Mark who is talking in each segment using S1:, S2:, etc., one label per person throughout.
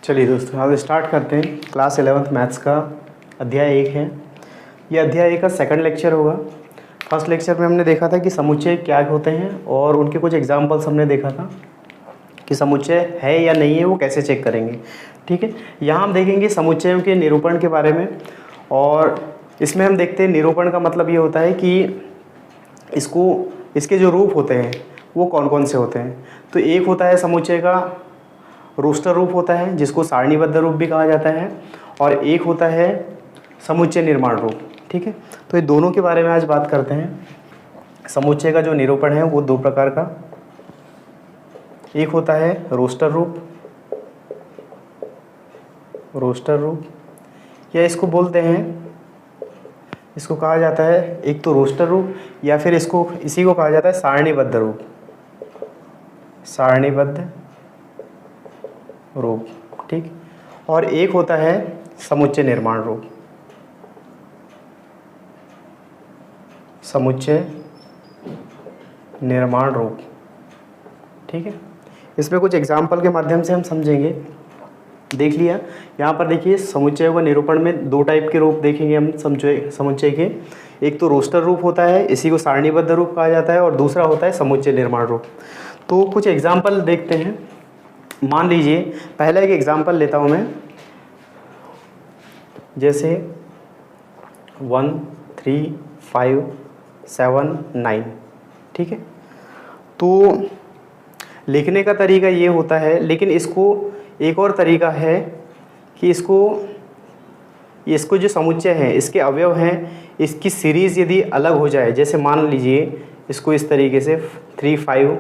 S1: चलिए दोस्तों, आज स्टार्ट करते हैं। क्लास 11th मैथ्स का अध्याय 1 है। ये अध्याय 1 का सेकंड लेक्चर होगा। फर्स्ट लेक्चर में हमने देखा था कि समुच्चय क्या होते हैं और उनके कुछ एग्जांपल्स हमने देखा था कि समुच्चय है या नहीं है, वो कैसे चेक करेंगे। ठीक है, यहाँ हम देखेंगे समुच्चयों के निरूपण के बारे में। और इसमें हम देखते हैं निरूपण का मतलब ये होता है कि इसके जो रूप होते हैं वो कौन कौन से होते हैं। तो एक होता है समुच्चय का रोस्टर रूप होता है, जिसको सारणीबद्ध रूप भी कहा जाता है, और एक होता है समुच्चय निर्माण रूप। ठीक है, तो ये दोनों के बारे में आज बात करते हैं। समुच्चय का जो निरूपण है वो दो प्रकार का, एक होता है रोस्टर रूप या इसको बोलते हैं, इसको कहा जाता है एक तो रोस्टर रूप या फिर इसी को कहा जाता है सारणीबद्ध रूप। ठीक, और एक होता है समुच्चय निर्माण रूप। ठीक है, इसमें कुछ एग्जाम्पल के माध्यम से हम समझेंगे। देख लिया, यहाँ पर देखिए समुच्चयों का निरूपण में दो टाइप के रूप देखेंगे हम समुच्चय के। एक तो रोस्टर रूप होता है, इसी को सारणीबद्ध रूप कहा जाता है, और दूसरा होता है समुच्चय निर्माण रूप। तो कुछ एग्जाम्पल देखते हैं। मान लीजिए पहला एक एग्जाम्पल लेता हूँ मैं, जैसे 1 3 5 7 9। ठीक है, तो लिखने का तरीका ये होता है, लेकिन इसको एक और तरीका है कि इसको जो समुच्चय है, इसके अवयव हैं, इसकी सीरीज़ यदि अलग हो जाए, जैसे मान लीजिए इसको इस तरीके से 3 5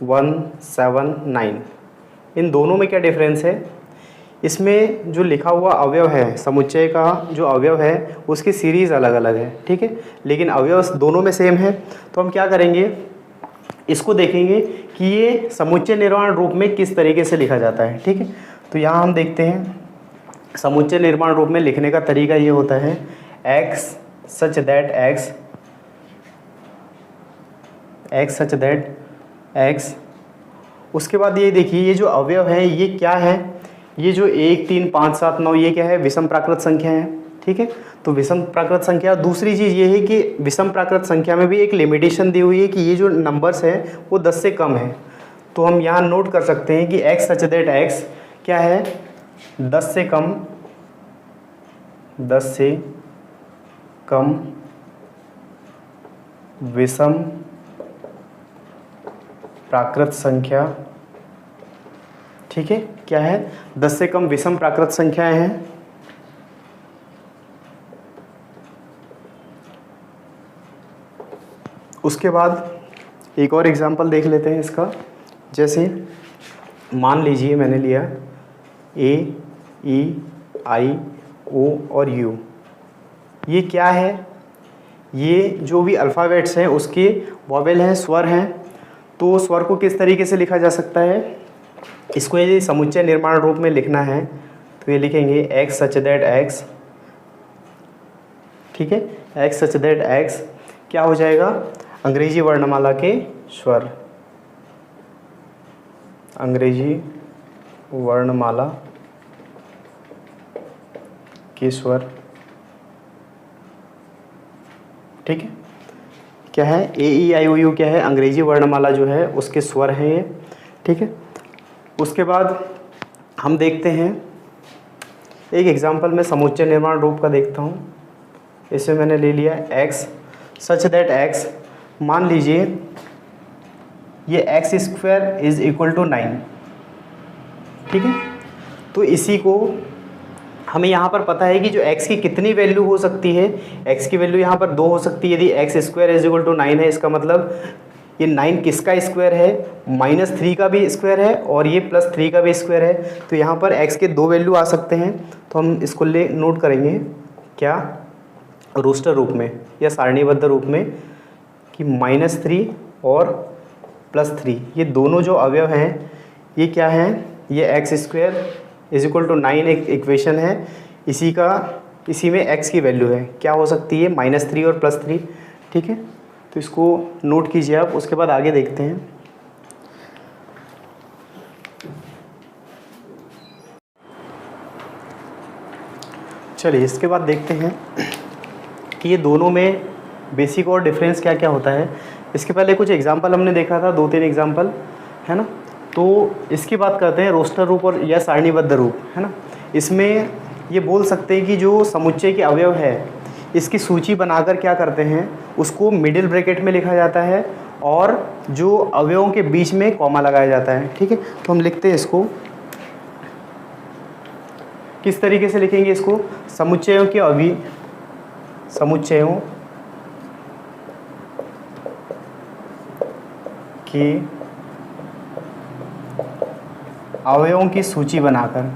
S1: 1 7 9, इन दोनों में क्या डिफरेंस है। इसमें जो लिखा हुआ अवयव है, समुच्चय का जो अवयव है उसकी सीरीज़ अलग अलग है। ठीक है, लेकिन अवयव दोनों में सेम है। तो हम क्या करेंगे, इसको देखेंगे कि ये समुच्चय निर्माण रूप में किस तरीके से लिखा जाता है। ठीक है, तो यहाँ हम देखते हैं समुच्चय निर्माण रूप में लिखने का तरीका ये होता है x such that x। उसके बाद ये देखिए, ये जो अवयव है ये क्या है, ये जो 1 3 5 7 9 ये क्या है, विषम प्राकृत संख्या है। ठीक है, तो विषम प्राकृत संख्या। दूसरी चीज़ ये है कि विषम प्राकृत संख्या में भी एक लिमिटेशन दी हुई है कि ये जो नंबर्स है वो 10 से कम है। तो हम यहाँ नोट कर सकते हैं कि x सच दैट x क्या है, 10 से कम विषम प्राकृत संख्या। ठीक है, क्या है, 10 से कम विषम प्राकृत संख्याएं हैं। उसके बाद एक और एग्जांपल देख लेते हैं इसका। जैसे मान लीजिए मैंने लिया A E I O और U। ये क्या है, ये जो भी अल्फ़ाबेट्स हैं उसके वॉवेल हैं, स्वर हैं। तो स्वर को किस तरीके से लिखा जा सकता है, इसको यदि समुच्चय निर्माण रूप में लिखना है तो ये लिखेंगे x सच दैट x। ठीक है, x सच दैट x क्या हो जाएगा, अंग्रेजी वर्णमाला के स्वर, अंग्रेजी वर्णमाला के स्वर। ठीक है, क्या है, A E I O U क्या है, अंग्रेजी वर्णमाला जो है उसके स्वर हैं ये। ठीक है, उसके बाद हम देखते हैं एक एग्जांपल में समुच्चय निर्माण रूप का देखता हूँ। इसे मैंने ले लिया x सच दैट x। मान लीजिए ये x square is equal to 9। ठीक है, तो इसी को हमें यहाँ पर पता है कि जो x की कितनी वैल्यू हो सकती है, x की वैल्यू यहाँ पर 2 हो सकती है। यदि x square is equal to 9 है, इसका मतलब ये 9 किसका स्क्वायर है, -3 का भी स्क्वायर है और ये +3 का भी स्क्वायर है। तो यहाँ पर x के 2 वैल्यू आ सकते हैं। तो हम इसको नोट करेंगे क्या, रोस्टर रूप में या सारणीबद्ध रूप में, कि -3 और +3 ये दोनों जो अवयव हैं ये क्या हैं, ये x square is equal to 9 एक इक्वेशन है, इसी में x की वैल्यू है, क्या हो सकती है, -3 और +3। ठीक है, तो इसको नोट कीजिए आप। उसके बाद आगे देखते हैं। चलिए इसके बाद देखते हैं कि ये दोनों में बेसिक और डिफरेंस क्या क्या होता है। इसके पहले कुछ एग्जांपल हमने देखा था, 2-3 एग्जांपल, है ना। तो इसकी बात करते हैं रोस्टर रूप और या सारणीबद्ध रूप, है ना। इसमें ये बोल सकते हैं कि जो समुच्चय के अवयव है इसकी सूची बनाकर क्या करते हैं, उसको मिडिल ब्रैकेट में लिखा जाता है और जो अवयवों के बीच में कॉमा लगाया जाता है। ठीक है, तो हम लिखते हैं इसको किस तरीके से लिखेंगे इसको, समुच्चयों के समुच्चयों के अवयवों की सूची बनाकर,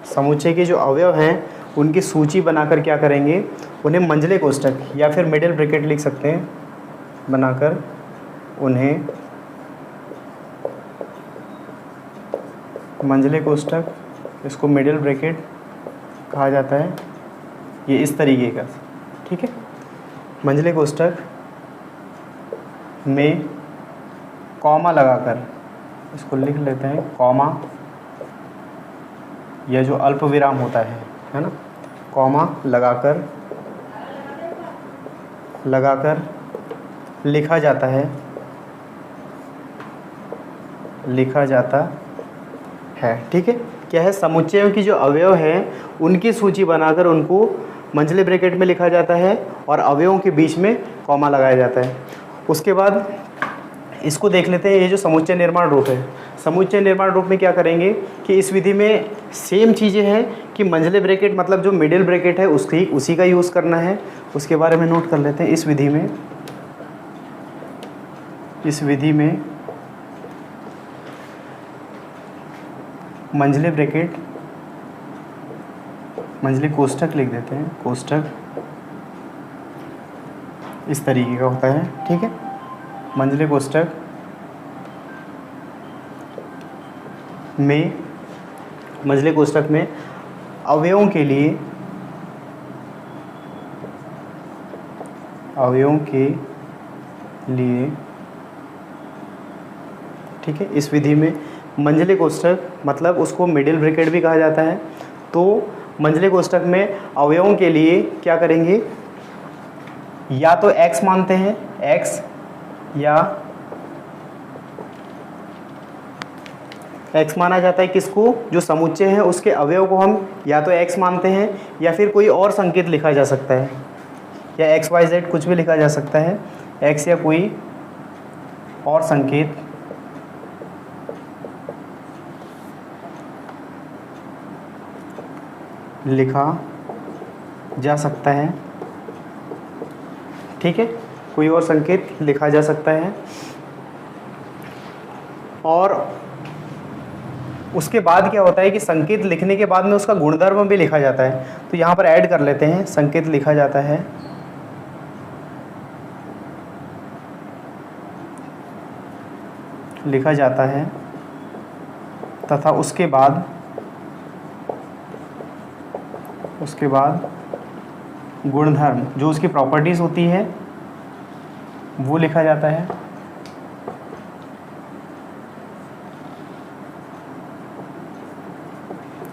S1: समुच्चय के जो अवयव हैं उनकी सूची बनाकर क्या करेंगे, उन्हें मंझले कोष्ठक या फिर मिडिल ब्रैकेट लिख सकते हैं, बनाकर उन्हें मंझले कोष्ठक, इसको मिडिल ब्रैकेट कहा जाता है, ये इस तरीके का। ठीक है, मंझले कोष्ठक में कॉमा लगाकर, इसको लिख लेते हैं कॉमा, यह जो अल्प विराम होता है ना, कॉमा लगाकर लिखा जाता है, ठीक है। क्या है, समुच्चयों की जो अवयव हैं उनकी सूची बनाकर उनको मंझले ब्रैकेट में लिखा जाता है और अवयवों के बीच में कॉमा लगाया जाता है। उसके बाद इसको देख लेते हैं, ये जो समुच्चय निर्माण रूप है, समुच्चय निर्माण रूप में क्या करेंगे कि इस विधि में सेम चीज़ें हैं कि मंझले ब्रैकेट मतलब जो मिडिल ब्रैकेट है उसी का यूज़ करना है। उसके बारे में नोट कर लेते हैं। इस विधि में मंझले ब्रैकेट, मंझले कोष्ठक लिख देते हैं, कोष्ठक इस तरीके का होता है। ठीक है, मंझले कोष्ठक में अवयवों के लिए ठीक है, इस विधि में मंझले कोष्ठक मतलब उसको मिडिल ब्रैकेट भी कहा जाता है। तो मंझले कोष्ठक में अवयवों के लिए क्या करेंगे, या तो x मानते हैं, x या x माना जाता है किसको, जो समुच्चय है उसके अवयव को हम या तो x मानते हैं या फिर कोई और संकेत लिखा जा सकता है, या x y z कुछ भी लिखा जा सकता है, x या कोई और संकेत लिखा जा सकता है। ठीक है, कोई और संकेत लिखा जा सकता है। और उसके बाद क्या होता है कि संकेत लिखने के बाद में उसका गुणधर्म भी लिखा जाता है। तो यहाँ पर ऐड कर लेते हैं, संकेत लिखा जाता है तथा उसके बाद गुणधर्म जो उसकी प्रॉपर्टीज़ होती है वो लिखा जाता है।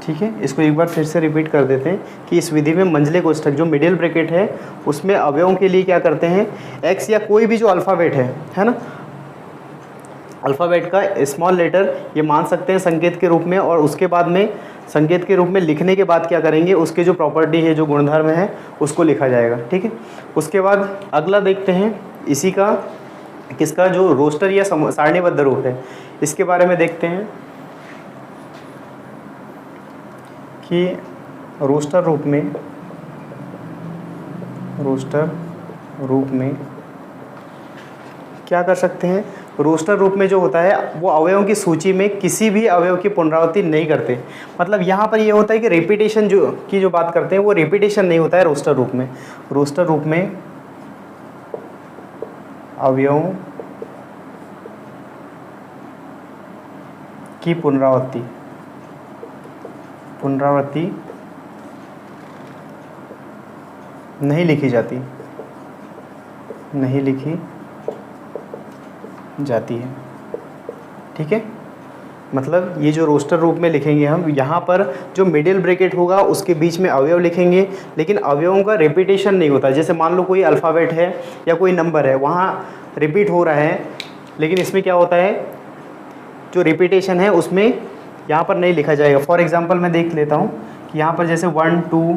S1: ठीक है, इसको एक बार फिर से रिपीट कर देते हैं कि इस विधि में मंझले कोष्ठक जो मिडिल ब्रैकेट है उसमें अवयवों के लिए क्या करते हैं, x या कोई भी जो अल्फ़ाबेट है ना, अल्फ़ाबेट का स्मॉल लेटर ये मान सकते हैं संकेत के रूप में, और उसके बाद में संकेत के रूप में लिखने के बाद क्या करेंगे, उसके जो प्रॉपर्टी है जो गुणधर्म है उसको लिखा जाएगा। ठीक है, उसके बाद अगला देखते हैं इसी का, किसका, जो रोस्टर या सारणीबद्ध रूप है, इसके बारे में देखते हैं कि रोस्टर रूप में क्या कर सकते हैं। रोस्टर रूप में जो होता है वो अवयवों की सूची में किसी भी अवयव की पुनरावृत्ति नहीं करते। मतलब यहाँ पर ये होता है कि रिपीटेशन जो बात करते हैं वो रिपीटेशन नहीं होता है रोस्टर रूप में। रोस्टर रूप में अवयवों की पुनरावृत्ति नहीं लिखी जाती है। ठीक है, मतलब ये जो रोस्टर रूप में लिखेंगे हम, यहाँ पर जो मिडिल ब्रैकेट होगा उसके बीच में अवयव लिखेंगे, लेकिन अवयवों का रिपीटेशन नहीं होता। जैसे मान लो कोई अल्फ़ाबेट है या कोई नंबर है, वहाँ रिपीट हो रहा है, लेकिन इसमें क्या होता है, जो रिपीटेशन है उसमें यहाँ पर नहीं लिखा जाएगा। फॉर एग्ज़ाम्पल मैं देख लेता हूँ कि यहाँ पर जैसे 1 2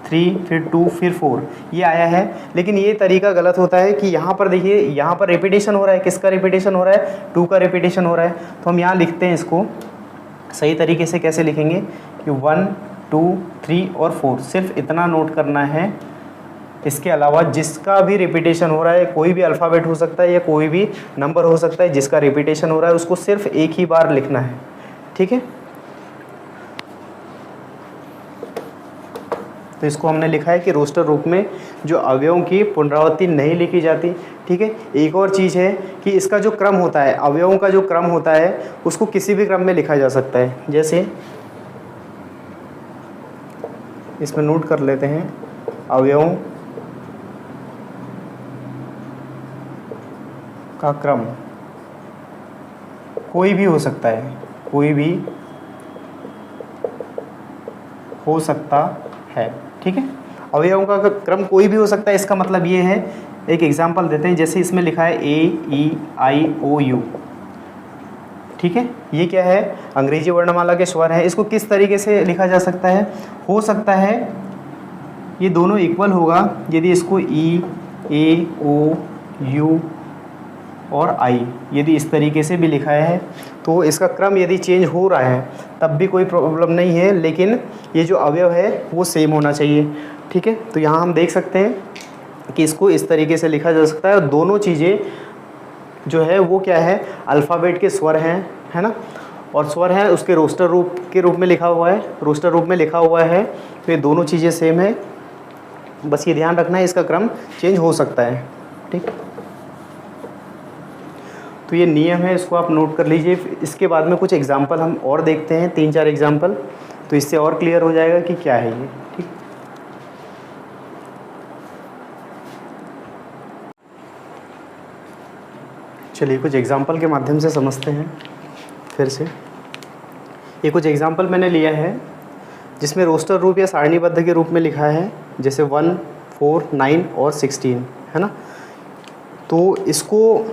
S1: 3 फिर 2 फिर 4 ये आया है, लेकिन ये तरीका गलत होता है कि यहाँ पर देखिए, यहाँ पर रिपीटेशन हो रहा है। किसका रिपीटेशन हो रहा है? 2 का रिपीटेशन हो रहा है। तो हम यहाँ लिखते हैं इसको सही तरीके से। कैसे लिखेंगे कि 1 2 3 और 4, सिर्फ इतना नोट करना है। इसके अलावा जिसका भी रिपीटेशन हो रहा है, कोई भी अल्फ़ाबेट हो सकता है या कोई भी नंबर हो सकता है, जिसका रिपीटेशन हो रहा है उसको सिर्फ एक ही बार लिखना है, ठीक है। तो इसको हमने लिखा है कि रोस्टर रूप में जो अवयवों की पुनरावृत्ति नहीं लिखी जाती, ठीक है। एक और चीज़ है कि इसका जो क्रम होता है, अवयवों का जो क्रम होता है, उसको किसी भी क्रम में लिखा जा सकता है। जैसे इसमें नोट कर लेते हैं, अवयवों का क्रम कोई भी हो सकता है, कोई भी हो सकता है, ठीक है। अवयवों का क्रम कोई भी हो सकता है, इसका मतलब ये है, एक एग्जांपल देते हैं। जैसे इसमें लिखा है AEIOU, ठीक है। ये क्या है? अंग्रेजी वर्णमाला के स्वर हैं। इसको किस तरीके से लिखा जा सकता है? हो सकता है ये दोनों इक्वल होगा यदि इसको E-A-O-U और I यदि इस तरीके से भी लिखा है, तो इसका क्रम यदि चेंज हो रहा है तब भी कोई प्रॉब्लम नहीं है, लेकिन ये जो अवयव है वो सेम होना चाहिए, ठीक है। तो यहाँ हम देख सकते हैं कि इसको इस तरीके से लिखा जा सकता है, और दोनों चीज़ें जो है वो क्या है, अल्फ़ाबेट के स्वर हैं, है ना। और स्वर है उसके रोस्टर रूप के रूप में लिखा हुआ है, रोस्टर रूप में लिखा हुआ है, तो ये दोनों चीज़ें सेम है। बस ये ध्यान रखना है, इसका क्रम चेंज हो सकता है, ठीक। तो ये नियम है, इसको आप नोट कर लीजिए। इसके बाद में कुछ एग्जाम्पल हम और देखते हैं, 3-4 एग्जाम्पल, तो इससे और क्लियर हो जाएगा कि क्या है ये, ठीक। चलिए कुछ एग्जाम्पल के माध्यम से समझते हैं फिर से। ये कुछ एग्जाम्पल मैंने लिया है जिसमें रोस्टर रूप या सारणीबद्ध के रूप में लिखा है, जैसे 1 4 9 और 16, है ना। तो इसको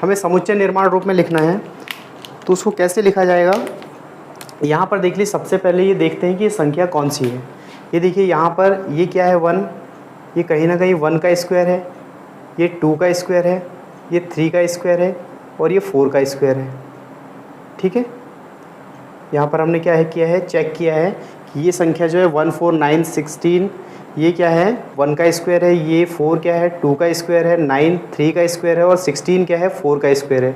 S1: हमें समुच्चय निर्माण रूप में लिखना है, तो उसको कैसे लिखा जाएगा? यहाँ पर देख लीजिए, सबसे पहले ये देखते हैं कि ये संख्या कौन सी है। ये देखिए यहाँ पर ये क्या है, 1, ये कहीं ना कहीं 1 का स्क्वायर है, ये 2 का स्क्वायर है, ये 3 का स्क्वायर है, और ये 4 का स्क्वायर है, ठीक है। यहाँ पर हमने क्या है किया है, चेक किया है कि ये संख्या जो है 1 4 9 16, ये क्या है, 1 का स्क्वायर है, ये 4 क्या है, 2 का स्क्वायर है, 9 3 का स्क्वायर है, और 16 क्या है, 4 का स्क्वायर है।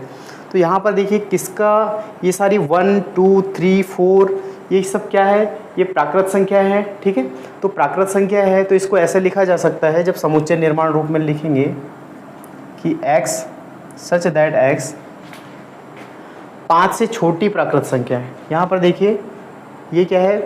S1: तो यहाँ पर देखिए किसका, ये सारी 1 2 3 4 ये सब क्या है, ये प्राकृत संख्या है, ठीक है। तो प्राकृत संख्या है तो इसको ऐसे लिखा जा सकता है, जब समुच्चय निर्माण रूप में लिखेंगे कि x सच दैट x 5 से छोटी प्राकृत संख्या है। यहाँ पर देखिए ये क्या है,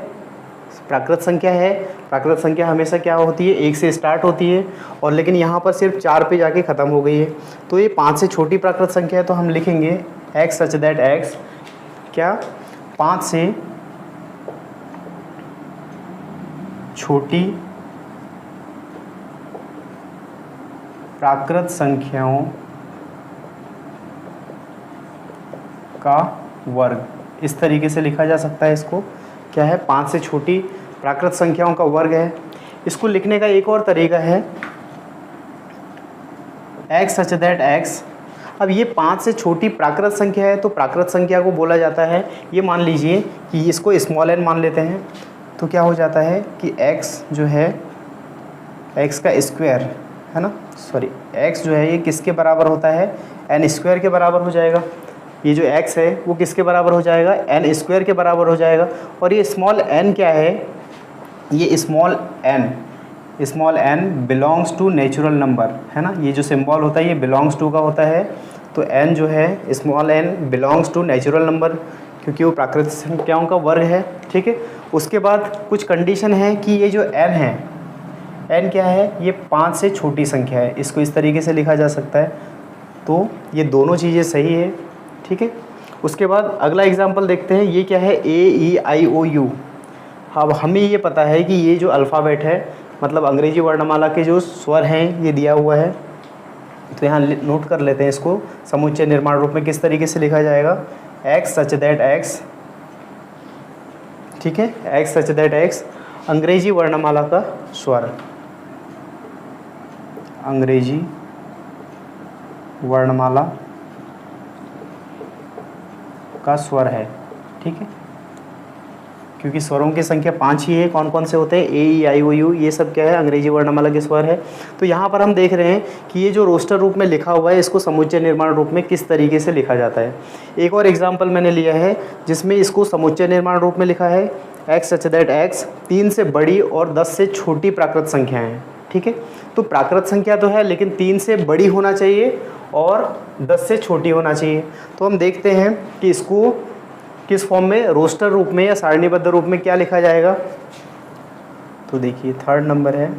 S1: प्राकृत संख्या है। प्राकृत संख्या हमेशा क्या होती है, 1 से स्टार्ट होती है, और लेकिन यहाँ पर सिर्फ 4 पे जाके ख़त्म हो गई है। तो ये 5 से छोटी प्राकृत संख्या है, तो हम लिखेंगे x सच दैट x क्या 5 से छोटी प्राकृत संख्याओं का वर्ग, इस तरीके से लिखा जा सकता है। इसको क्या है, 5 से छोटी प्राकृत संख्याओं का वर्ग है। इसको लिखने का एक और तरीका है, x सच दैट x। अब ये 5 से छोटी प्राकृत संख्या है, तो प्राकृत संख्या को बोला जाता है, ये मान लीजिए कि इसको स्मॉल n मान लेते हैं, तो क्या हो जाता है कि x जो है, x का स्क्वायर है ना, सॉरी x जो है ये किसके बराबर होता है, n स्क्वायर के बराबर हो जाएगा। ये जो x है वो किसके बराबर हो जाएगा, n स्क्वायर के बराबर हो जाएगा। और ये स्मॉल n क्या है, ये small n belongs to natural number, है ना। ये जो सिंबल होता है ये बिलोंग्स टू का होता है, तो n जो है small n belongs to natural number, क्योंकि वो प्राकृतिक संख्याओं का वर्ग है, ठीक है। उसके बाद कुछ कंडीशन है कि ये जो n है, n क्या है, ये 5 से छोटी संख्या है, इसको इस तरीके से लिखा जा सकता है। तो ये दोनों चीज़ें सही है, ठीक है। उसके बाद अगला एग्जाम्पल देखते हैं, ये क्या है, AEIOU। अब हमें ये पता है कि ये जो अल्फ़ाबेट है, मतलब अंग्रेजी वर्णमाला के जो स्वर हैं ये दिया हुआ है। तो यहाँ नोट कर लेते हैं इसको, समुच्चय निर्माण रूप में किस तरीके से लिखा जाएगा, X सच दैट X, ठीक है, X सच दैट X अंग्रेजी वर्णमाला का स्वर, अंग्रेजी वर्णमाला का स्वर है, ठीक है, क्योंकि स्वरों की संख्या 5 ही है। कौन कौन से होते हैं, AEIOU, ये सब क्या है, अंग्रेजी वर्णमाला के स्वर है। तो यहाँ पर हम देख रहे हैं कि ये जो रोस्टर रूप में लिखा हुआ है, इसको समुच्चय निर्माण रूप में किस तरीके से लिखा जाता है। एक और एग्जाम्पल मैंने लिया है जिसमें इसको समुच्चय निर्माण रूप में लिखा है, X सच दैट X 3 से बड़ी और 10 से छोटी प्राकृत संख्याएँ हैं, ठीक है। तो प्राकृत संख्या तो है, लेकिन 3 से बड़ी होना चाहिए और 10 से छोटी होना चाहिए। तो हम देखते हैं कि इसको किस फॉर्म में, रोस्टर रूप में या सारणीबद्ध रूप में क्या लिखा जाएगा। तो देखिए थर्ड नंबर है,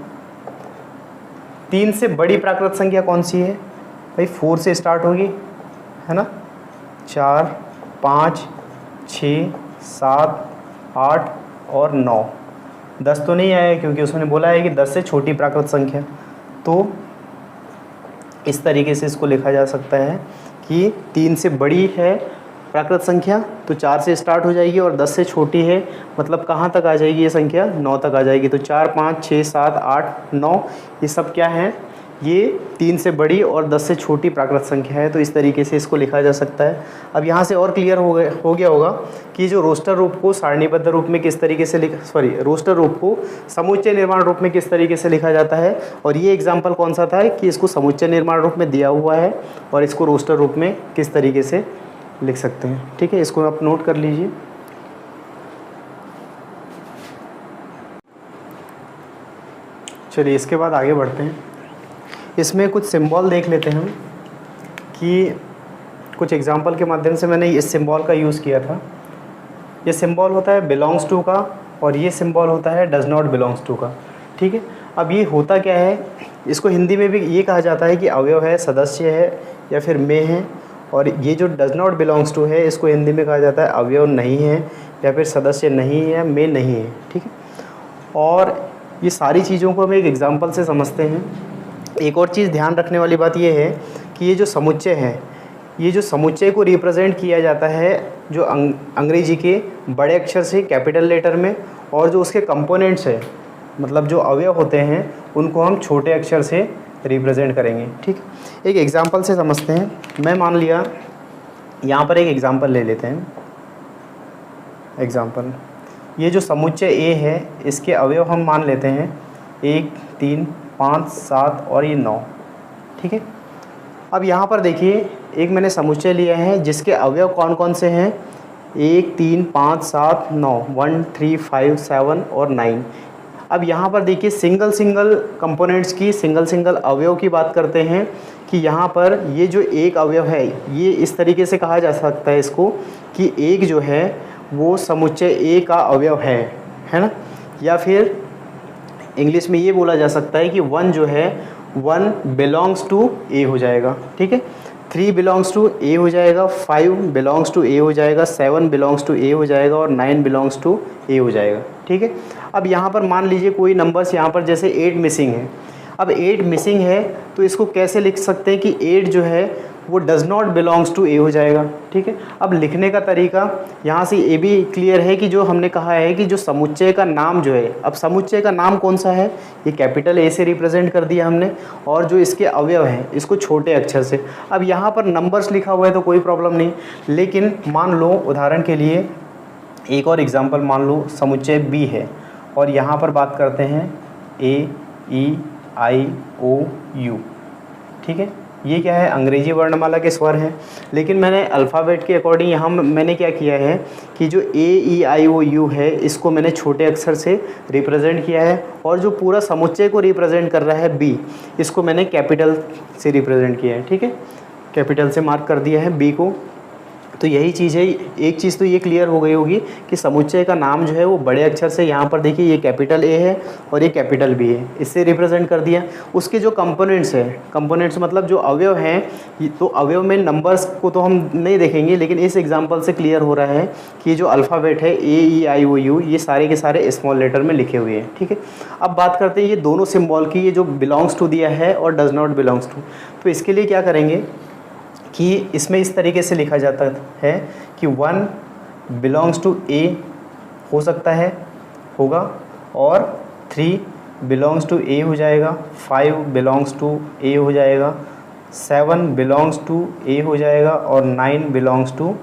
S1: 3 से बड़ी प्राकृत संख्या कौन सी है भाई, 4 से स्टार्ट होगी, है ना, 4, 5, 6, 7, 8 और 9। 10 तो नहीं आया क्योंकि उसने बोला है कि 10 से छोटी प्राकृत संख्या। तो इस तरीके से इसको लिखा जा सकता है कि 3 से बड़ी है प्राकृत संख्या तो 4 से स्टार्ट हो जाएगी, और 10 से छोटी है मतलब कहाँ तक आ जाएगी ये संख्या, 9 तक आ जाएगी। तो 4, 5, 6, 7, 8, 9 ये सब क्या है, ये 3 से बड़ी और 10 से छोटी प्राकृत संख्या है। तो इस तरीके से इसको लिखा जा सकता है। अब यहाँ से और क्लियर हो गया होगा कि जो रोस्टर रूप को सारणीबद्ध रूप में किस तरीके से रोस्टर रूप को समुच्चय निर्माण रूप में किस तरीके से लिखा जाता है। और ये एग्जाम्पल कौन सा था कि इसको समुच्चय निर्माण रूप में दिया हुआ है और इसको रोस्टर रूप में किस तरीके से लिख सकते हैं, ठीक है। इसको आप नोट कर लीजिए। चलिए इसके बाद आगे बढ़ते हैं। इसमें कुछ सिंबल देख लेते हैं हम कि कुछ एग्जाम्पल के माध्यम से मैंने इस सिंबल का यूज़ किया था। ये सिंबल होता है बिलोंग्स टू का और ये सिंबल होता है डज नॉट बिलोंग्स टू का, ठीक है। अब ये होता क्या है, इसको हिंदी में भी ये कहा जाता है कि अवयव है, सदस्य है या फिर में है। और ये जो डज नॉट बिलोंग्स टू है इसको हिंदी में कहा जाता है अवयव नहीं है या फिर सदस्य नहीं है, में नहीं है, ठीक है। और ये सारी चीज़ों को हम एक एग्जाम्पल से समझते हैं। एक और चीज़ ध्यान रखने वाली बात ये है कि ये जो समुच्चय है, ये जो समुच्चय को रिप्रेजेंट किया जाता है जो अंग्रेजी के बड़े अक्षर से कैपिटल लेटर में, और जो उसके कंपोनेंट्स है मतलब जो अवयव होते हैं उनको हम छोटे अक्षर से रिप्रेजेंट करेंगे, ठीक। एक एग्जांपल से समझते हैं। मैं मान लिया यहाँ पर एक एग्जांपल ले लेते हैं। एग्जांपल, ये जो समुच्चय ए है इसके अवयव हम मान लेते हैं 1, 3, 5, 7 और ये 9, ठीक है। अब यहाँ पर देखिए एक मैंने समुच्चय लिया है जिसके अवयव कौन कौन से हैं, 1, 3, 5, 7, 9, 1, 3, 5, 7 और 9। अब यहाँ पर देखिए सिंगल कंपोनेंट्स की सिंगल अवयव की बात करते हैं कि यहाँ पर ये जो एक अवयव है ये इस तरीके से कहा जा सकता है इसको कि एक जो है वो समुच्चय ए का अवयव है ना। या फिर इंग्लिश में ये बोला जा सकता है कि 1 जो है 1 बिलोंग्स टू ए हो जाएगा, ठीक है। 3 बिलोंग्स टू ए हो जाएगा, 5 बिलोंग्स टू ए हो जाएगा, 7 बिलोंग्स टू ए हो जाएगा और 9 बिलोंग्स टू ए हो जाएगा, ठीक है। अब यहाँ पर मान लीजिए कोई नंबर्स यहाँ पर जैसे 8 मिसिंग है। अब 8 मिसिंग है तो इसको कैसे लिख सकते हैं कि 8 जो है वो डज़ नॉट बिलोंग्स टू ए हो जाएगा, ठीक है। अब लिखने का तरीका यहाँ से ये भी क्लियर है कि जो हमने कहा है कि जो समुच्चय का नाम जो है, अब समुच्चय का नाम कौन सा है, ये कैपिटल ए से रिप्रेजेंट कर दिया हमने, और जो इसके अवयव हैं इसको छोटे अक्षर से। अब यहाँ पर नंबर्स लिखा हुआ है तो कोई प्रॉब्लम नहीं, लेकिन मान लो उदाहरण के लिए एक और एग्जाम्पल मान लो समुच्चय बी है और यहाँ पर बात करते हैं AEIOU, ठीक है। ये क्या है, अंग्रेजी वर्णमाला के स्वर हैं, लेकिन मैंने अल्फ़ाबेट के अकॉर्डिंग यहाँ मैंने क्या किया है कि जो AEIOU है इसको मैंने छोटे अक्षर से रिप्रेजेंट किया है, और जो पूरा समुच्चय को रिप्रेजेंट कर रहा है बी, इसको मैंने कैपिटल से रिप्रेजेंट किया है, ठीक है। कैपिटल से मार्क कर दिया है बी को। तो यही चीज़ है, एक चीज़ तो ये क्लियर हो गई होगी कि समुच्चय का नाम जो है वो बड़े अक्षर से, यहाँ पर देखिए ये कैपिटल ए है और ये कैपिटल बी है, इससे रिप्रेजेंट कर दिया। उसके जो कंपोनेंट्स है, कंपोनेंट्स मतलब जो अवयव हैं, तो अवयव में नंबर्स को तो हम नहीं देखेंगे, लेकिन इस एग्जाम्पल से क्लियर हो रहा है कि जो अल्फ़ाबेट है AEIOU ये सारे के सारे स्मॉल लेटर में लिखे हुए हैं। ठीक है, अब बात करते हैं ये दोनों सिम्बॉल की, ये जो बिलोंग्स टू दिया है और डज नॉट बिलोंग्स टू। तो इसके लिए क्या करेंगे कि इसमें इस तरीके से लिखा जाता है कि 1 बिलोंग्स टू ए हो सकता है, होगा, और 3 बिलोंग्स टू ए हो जाएगा, 5 बिलोंग्स टू ए हो जाएगा, 7 बिलोंग्स टू ए हो जाएगा और 9 बिलोंग्स टू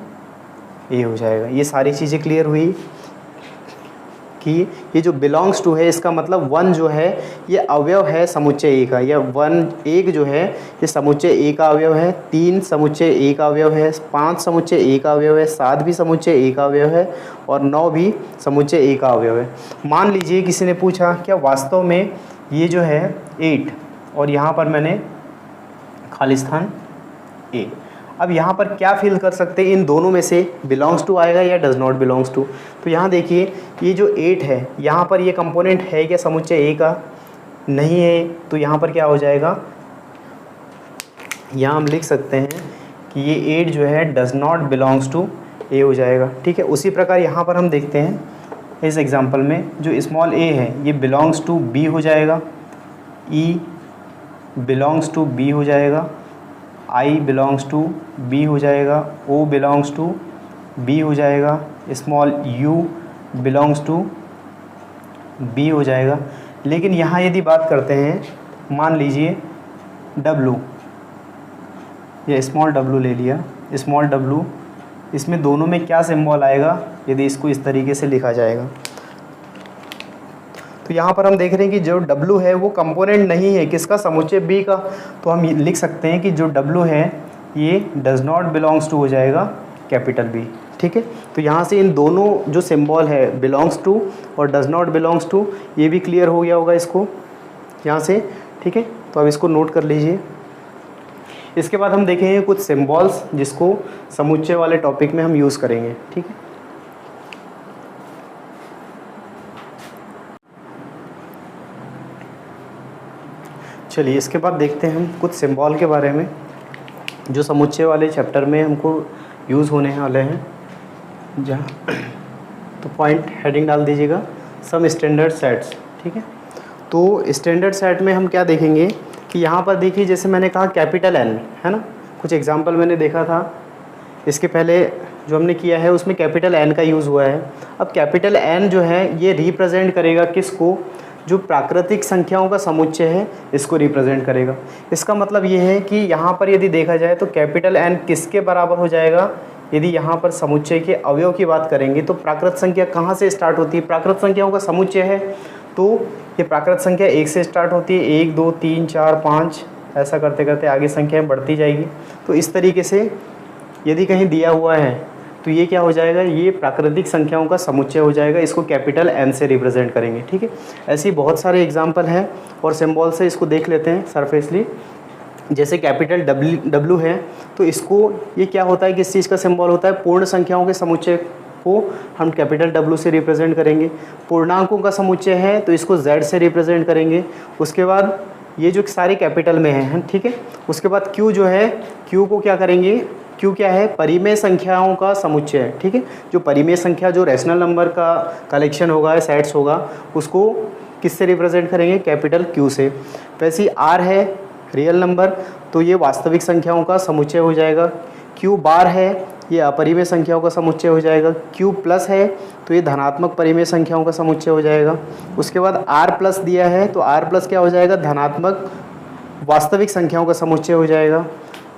S1: ए हो जाएगा। ये सारी चीज़ें क्लियर हुई कि ये जो बिलोंग्स टू है इसका मतलब 1 जो है ये अवयव है समुच्चय ए का, या 1 जो है ये समुच्चय ए का अवयव है, 3 समुच्चय ए का अवयव है, 5 समुच्चय ए का अवयव है, 7 भी समुच्चय ए का अवयव है और 9 भी समुच्चय ए का अवयव है। मान लीजिए किसी ने पूछा क्या वास्तव में ये जो है 8 और यहाँ पर मैंने खाली स्थान ए, अब यहाँ पर क्या फिल कर सकते हैं, इन दोनों में से बिलोंग्स टू आएगा या डज नॉट बिलोंग्स टू। तो यहाँ देखिए ये जो 8 है यहाँ पर ये कंपोनेंट है क्या समुच्चय ए का, नहीं है, तो यहाँ पर क्या हो जाएगा, यहाँ हम लिख सकते हैं कि ये 8 जो है डज नॉट बिलोंग्स टू ए हो जाएगा। ठीक है, उसी प्रकार यहाँ पर हम देखते हैं इस एग्जांपल में जो स्मॉल ए है ये बिलोंग्स टू बी हो जाएगा, ई बिलोंग्स टू बी हो जाएगा, आई बिलोंग्स टू बी हो जाएगा, ओ बिलोंग्स टू बी हो जाएगा, small u belongs to B हो जाएगा। लेकिन यहाँ यदि बात करते हैं मान लीजिए डब्लू, ये स्मॉल डब्लू ले लिया, स्मॉल डब्लू, इसमें दोनों में क्या सिंबल आएगा यदि इसको इस तरीके से लिखा जाएगा। तो यहाँ पर हम देख रहे हैं कि जो W है वो कंपोनेंट नहीं है किसका, समुच्चय B का, तो हम लिख सकते हैं कि जो W है ये डज नॉट बिलोंग्स टू हो जाएगा कैपिटल B। ठीक है, तो यहाँ से इन दोनों जो सिंबल है बिलोंग्स टू और डज नॉट बिलोंग्स टू ये भी क्लियर हो गया होगा इसको यहाँ से। ठीक है, तो अब इसको नोट कर लीजिए। इसके बाद हम देखेंगे कुछ सिंबल्स जिसको समुच्चय वाले टॉपिक में हम यूज़ करेंगे। ठीक है, चलिए इसके बाद देखते हैं हम कुछ सिंबल के बारे में जो समुच्चय वाले चैप्टर में हमको यूज़ होने वाले हैं। जहाँ तो पॉइंट हेडिंग डाल दीजिएगा सम स्टैंडर्ड सेट्स। ठीक है, तो स्टैंडर्ड सेट में हम क्या देखेंगे कि यहाँ पर देखिए जैसे मैंने कहा कैपिटल N है ना, कुछ एग्जांपल मैंने देखा था इसके पहले जो हमने किया है उसमें कैपिटल N का यूज़ हुआ है। अब कैपिटल N जो है ये रिप्रेजेंट करेगा किसको, जो प्राकृतिक संख्याओं का समुच्चय है इसको रिप्रेजेंट करेगा। इसका मतलब ये है कि यहाँ पर यदि देखा जाए तो कैपिटल N किसके बराबर हो जाएगा, यदि यहाँ पर समुच्चय के अवयव की बात करेंगे तो प्राकृत संख्या कहाँ से स्टार्ट होती है, प्राकृत संख्याओं का समुच्चय है तो ये प्राकृत संख्या 1 से स्टार्ट होती है, 1 2 3 4 5 ऐसा करते करते आगे संख्याएँ बढ़ती जाएगी। तो इस तरीके से यदि कहीं दिया हुआ है तो ये क्या हो जाएगा, ये प्राकृतिक संख्याओं का समुच्चय हो जाएगा, इसको कैपिटल N से रिप्रेजेंट करेंगे। ठीक है, ऐसी बहुत सारे एग्जांपल हैं और सिंबल से इसको देख लेते हैं सरफेसली। जैसे कैपिटल W है तो इसको ये क्या होता है, किस चीज़ का सिंबल होता है, पूर्ण संख्याओं के समुच्चय को हम कैपिटल W से रिप्रेजेंट करेंगे। पूर्णांकों का समुच्चय है तो इसको Z से रिप्रेजेंट करेंगे। उसके बाद ये जो सारे कैपिटल में हैं, ठीक है। उसके बाद Q जो है, Q को क्या करेंगे, Q क्या है, परिमेय संख्याओं का समुच्चय है। ठीक है, जो परिमेय संख्या जो रैशनल नंबर का कलेक्शन होगा, सेट्स होगा, उसको किससे रिप्रेजेंट करेंगे, कैपिटल Q से। वैसे ही R है रियल नंबर तो ये वास्तविक संख्याओं का समुच्चय हो जाएगा। Q बार है ये अपरिमेय संख्याओं का समुच्चय हो जाएगा। Q प्लस है तो ये धनात्मक परिमेय संख्याओं का समुच्चय हो जाएगा। उसके बाद R प्लस दिया है तो R प्लस क्या हो जाएगा, धनात्मक वास्तविक संख्याओं का समुच्चय हो जाएगा।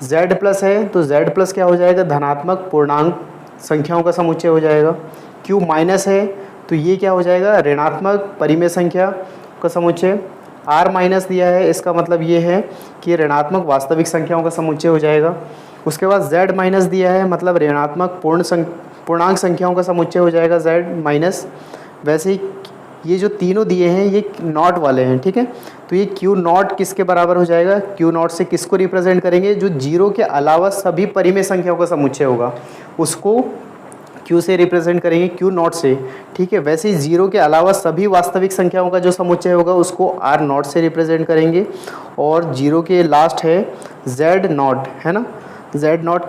S1: Z प्लस है तो Z प्लस क्या हो जाएगा, धनात्मक पूर्णांक संख्याओं का समुच्चय हो जाएगा। Q माइनस है तो ये क्या हो जाएगा, ऋणात्मक परिमेय संख्या का समुच्चय। R माइनस दिया है इसका मतलब ये है कि ऋणात्मक वास्तविक संख्याओं का समुच्चय हो जाएगा। उसके बाद Z माइनस दिया है मतलब ऋणात्मक पूर्णांक संख्याओं का समुच्चय हो जाएगा Z माइनस। वैसे ही ये जो तीनों दिए हैं ये नॉट वाले हैं, ठीक है। तो ये क्यू नॉट किसके बराबर हो जाएगा, क्यू नॉट से किसको रिप्रेजेंट करेंगे, जो जीरो के अलावा सभी परिमेय संख्याओं का समुच्चय होगा उसको क्यू से रिप्रेजेंट करेंगे, क्यू नॉट से, ठीक है। वैसे ही जीरो के अलावा सभी वास्तविक संख्याओं का जो समुच्चय होगा उसको आर नॉट से रिप्रेजेंट करेंगे। और जीरो के लास्ट है जेड नॉट, है ना। जेड नॉट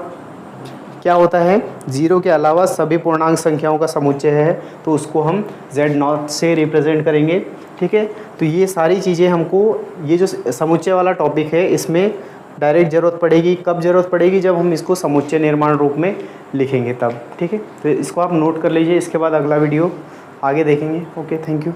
S1: क्या होता है, जीरो के अलावा सभी पूर्णांक संख्याओं का समुच्चय है, तो उसको हम जेड नॉट से रिप्रेजेंट करेंगे, ठीक है। तो ये सारी चीज़ें हमको, ये जो समुच्चय वाला टॉपिक है इसमें डायरेक्ट ज़रूरत पड़ेगी। कब ज़रूरत पड़ेगी, जब हम इसको समुच्चय निर्माण रूप में लिखेंगे तब, ठीक है। तो इसको आप नोट कर लीजिए, इसके बाद अगला वीडियो आगे देखेंगे। Okay, thank you.